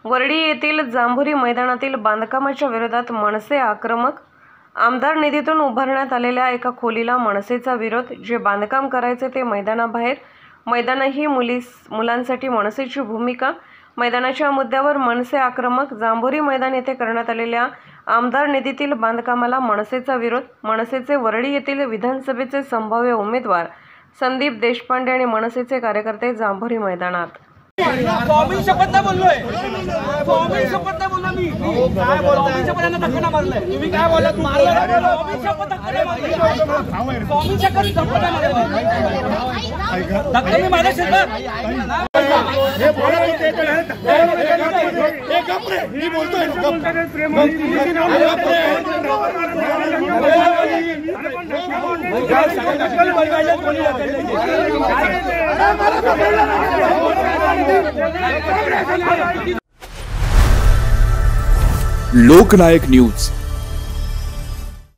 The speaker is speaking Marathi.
वर्डी येथील जांभुरी मैदानातील बांधकामाच्या विरोधात मनसे आक्रमक। आमदार निधीतून उभारण्यात आलेल्या एका खोलीला मनसेचा विरोध। जे बांधकाम करायचे ते मैदानाबाहेर, मैदानही मुलांसाठी मनसेची भूमिका। मैदानाच्या मुद्द्यावर मनसे आक्रमक। जांभुरी मैदान येथे करण्यात आलेल्या आमदार निधीतील बांधकामाला मनसेचा विरोध। मनसेचे वर्डी येथील विधानसभेचे संभाव्य उमेदवार संदीप देशपांडे आणि मनसेचे कार्यकर्ते जांभुरी मैदानात। फॉर्मल शपथ नाही बोललोय, फॉर्मल शपथ नाही बोललो मी। काय बोलताय? शपथांना धक्का नाही मारलाय तुम्ही। काय बोलला? फॉर्मल शपथ धक्का नाही मारलाय। फॉर्मल शपथ धक्का नाही मारलाय। धक्का मी मारला शेतात हे बोला की हे गप रे। मी बोलतोय लोकनायक न्यूज